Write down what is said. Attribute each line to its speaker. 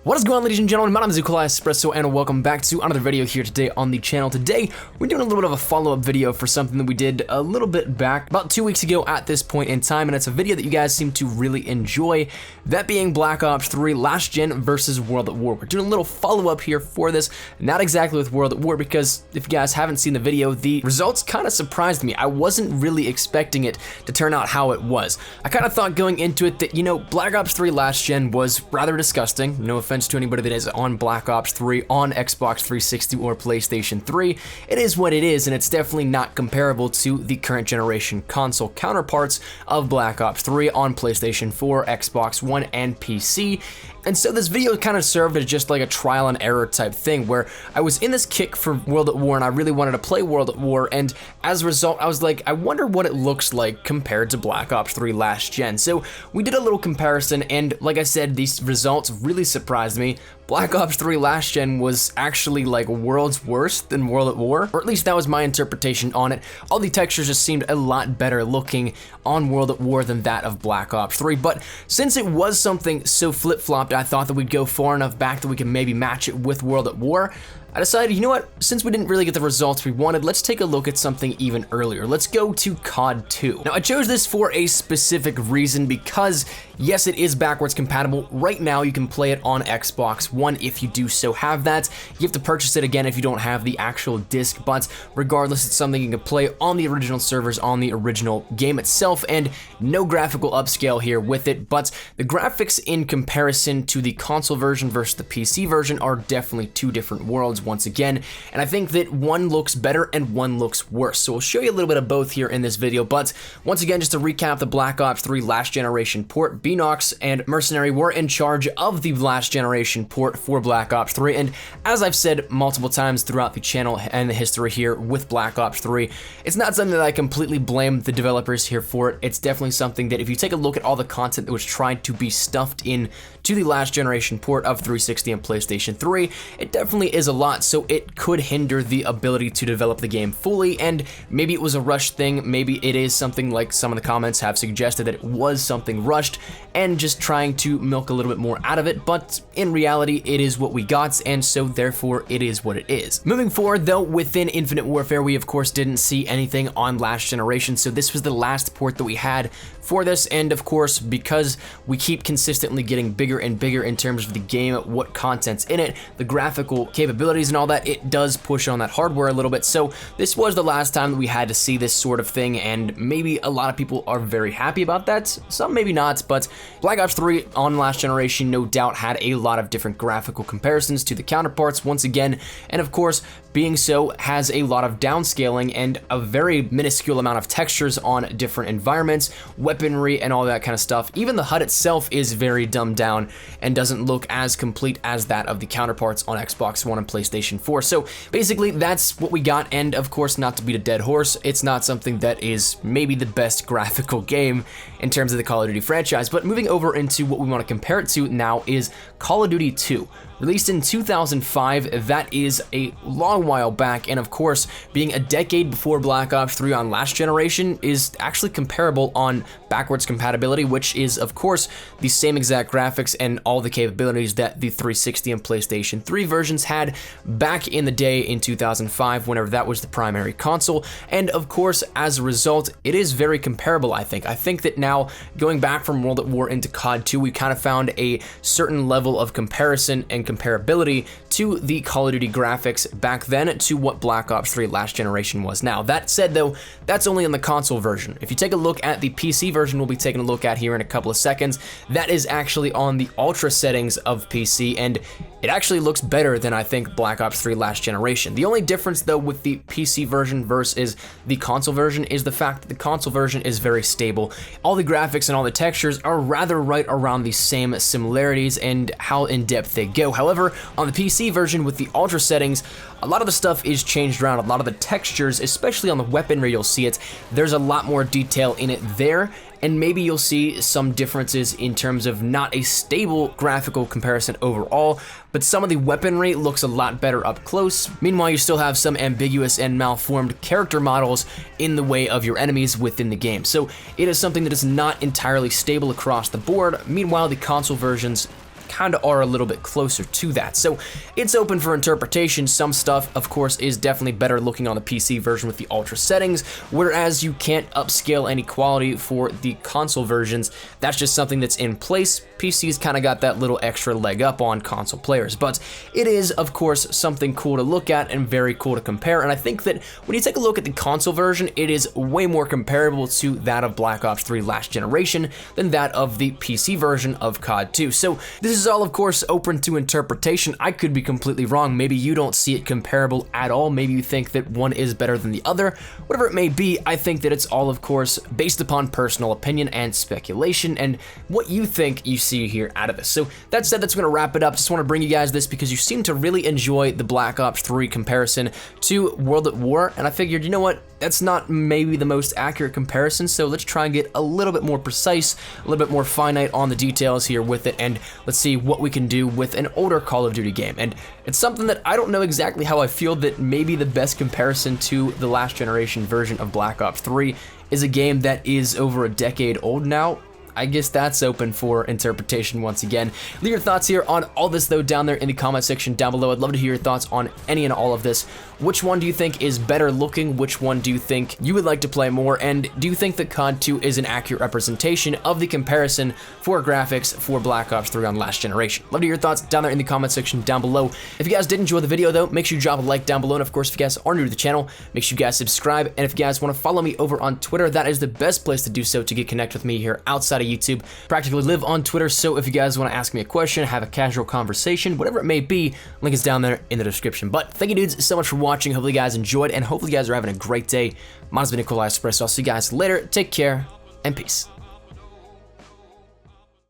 Speaker 1: What is going on, ladies and gentlemen? My name is Espresso and welcome back to another video here today on the channel. Today, we're doing a little bit of a follow-up video for something that we did a little bit back, about 2 weeks ago at this point in time, and it's a video that you guys seem to really enjoy, that being Black Ops 3 Last Gen versus World at War. We're doing a little follow-up here for this, not exactly with World at War, because if you guys haven't seen the video, the results kind of surprised me. I wasn't really expecting it to turn out how it was. I kind of thought going into it that, you know, Black Ops 3 Last Gen was rather disgusting, no offense to anybody that is on Black Ops 3 on Xbox 360 or PlayStation 3. It is what it is, and it's definitely not comparable to the current generation console counterparts of Black Ops 3 on PlayStation 4, Xbox One, and PC. And so this video kind of served as just like a trial and error type thing where I was in this kick for World at War and I really wanted to play World at War, and as a result I was like, I wonder what it looks like compared to Black Ops 3 Last Gen. So we did a little comparison, and like I said, these results really surprised me. Black Ops 3 Last Gen was actually like worlds worse than World at War, or at least that was my interpretation on it. All the textures just seemed a lot better looking on World at War than that of Black Ops 3, but since it was something so flip-flopped, I thought that we'd go far enough back that we could maybe match it with World at War. I decided, you know what, since we didn't really get the results we wanted, let's take a look at something even earlier. Let's go to COD 2. Now, I chose this for a specific reason because, yes, it is backwards compatible. Right now, you can play it on Xbox One if you do so have that. You have to purchase it again if you don't have the actual disc, but regardless, it's something you can play on the original servers, on the original game itself, and no graphical upscale here with it, but the graphics in comparison to the console version versus the PC version are definitely two different worlds once again, and I think that one looks better and one looks worse. So we'll show you a little bit of both here in this video, but once again, just to recap the Black Ops 3 Last Generation port, Beanox and Mercenary were in charge of the Last Generation port for Black Ops 3, and as I've said multiple times throughout the channel and the history here with Black Ops 3, it's not something that I completely blame the developers here for it. It's definitely something that if you take a look at all the content that was trying to be stuffed in to the Last Generation port of 360 and PlayStation 3, it definitely is a lot, so it could hinder the ability to develop the game fully, and maybe it was a rushed thing, maybe it is something like some of the comments have suggested that it was something rushed and just trying to milk a little bit more out of it, but in reality it is what we got, and so therefore it is what it is. Moving forward though, within Infinite Warfare we of course didn't see anything on Last Generation, so this was the last port that we had for this, and of course because we keep consistently getting bigger and bigger in terms of the game, what content's in it, the graphical capabilities and all that, it does push on that hardware a little bit. So this was the last time that we had to see this sort of thing, and maybe a lot of people are very happy about that, some maybe not, but Black Ops 3 on Last Generation no doubt had a lot of different graphical comparisons to the counterparts once again, and of course being so has a lot of downscaling and a very minuscule amount of textures on different environments, weaponry, and all that kind of stuff. Even the HUD itself is very dumbed down and doesn't look as complete as that of the counterparts on Xbox One and PlayStation 4. So basically that's what we got, and of course, not to beat a dead horse, it's not something that is maybe the best graphical game in terms of the Call of Duty franchise, but moving over into what we want to compare it to now is Call of Duty 2. Released in 2005, that is a long while back, and of course, being a decade before Black Ops 3 on Last Generation is actually comparable on backwards compatibility, which is of course the same exact graphics and all the capabilities that the 360 and PlayStation 3 versions had back in the day in 2005, whenever that was the primary console, and of course, as a result, it is very comparable, I think. I think that now, going back from World at War into COD 2, we kind of found a certain level of comparison and comparability to the Call of Duty graphics back then to what Black Ops 3 Last Generation was now. That said though, that's only on the console version. If you take a look at the PC version we'll be taking a look at here in a couple of seconds, that is actually on the ultra settings of PC, and it actually looks better than I think Black Ops 3 Last Generation. The only difference though with the PC version versus the console version is the fact that the console version is very stable. All the graphics and all the textures are rather right around the same similarities and how in depth they go. However, on the PC version with the ultra settings, a lot of the stuff is changed around. A lot of the textures, especially on the weaponry, you'll see it, there's a lot more detail in it there, and maybe you'll see some differences in terms of not a stable graphical comparison overall, but some of the weaponry looks a lot better up close. Meanwhile, you still have some ambiguous and malformed character models in the way of your enemies within the game. So it is something that is not entirely stable across the board. Meanwhile, the console versions kind of are a little bit closer to that. So it's open for interpretation. Some stuff, of course, is definitely better looking on the PC version with the ultra settings, whereas you can't upscale any quality for the console versions. That's just something that's in place. PC's kind of got that little extra leg up on console players, but it is, of course, something cool to look at and very cool to compare. And I think that when you take a look at the console version, it is way more comparable to that of Black Ops 3 last generation than that of the PC version of COD 2. So this is all, of course, open to interpretation. I could be completely wrong. Maybe you don't see it comparable at all. Maybe you think that one is better than the other. Whatever it may be, I think that it's all, of course, based upon personal opinion and speculation and what you think you see here out of this. So that said, that's going to wrap it up. Just want to bring you guys this because you seem to really enjoy the Black Ops 3 comparison to World at War, and I figured, you know what, that's not maybe the most accurate comparison, so let's try and get a little bit more precise, a little bit more finite on the details here with it, and let's see what we can do with an older Call of Duty game. And it's something that I don't know exactly how I feel that maybe the best comparison to the last generation version of Black Ops 3 is a game that is over a decade old now. I guess that's open for interpretation once again. Leave your thoughts here on all this, though, down there in the comment section down below. I'd love to hear your thoughts on any and all of this. Which one do you think is better looking? Which one do you think you would like to play more? And do you think that COD 2 is an accurate representation of the comparison for graphics for Black Ops 3 on last generation? Love to hear your thoughts down there in the comment section down below. If you guys did enjoy the video, though, make sure you drop a like down below. And of course, if you guys are new to the channel, make sure you guys subscribe. And if you guys want to follow me over on Twitter, that is the best place to do so to get connected with me here outside of YouTube. Practically live on Twitter, so if you guys want to ask me a question, have a casual conversation, whatever it may be, link is down there in the description. But thank you, dudes, so much for watching. Hopefully you guys enjoyed, and hopefully you guys are having a great day. Mine's been Nikolai Espresso. I'll see you guys later. Take care, and peace.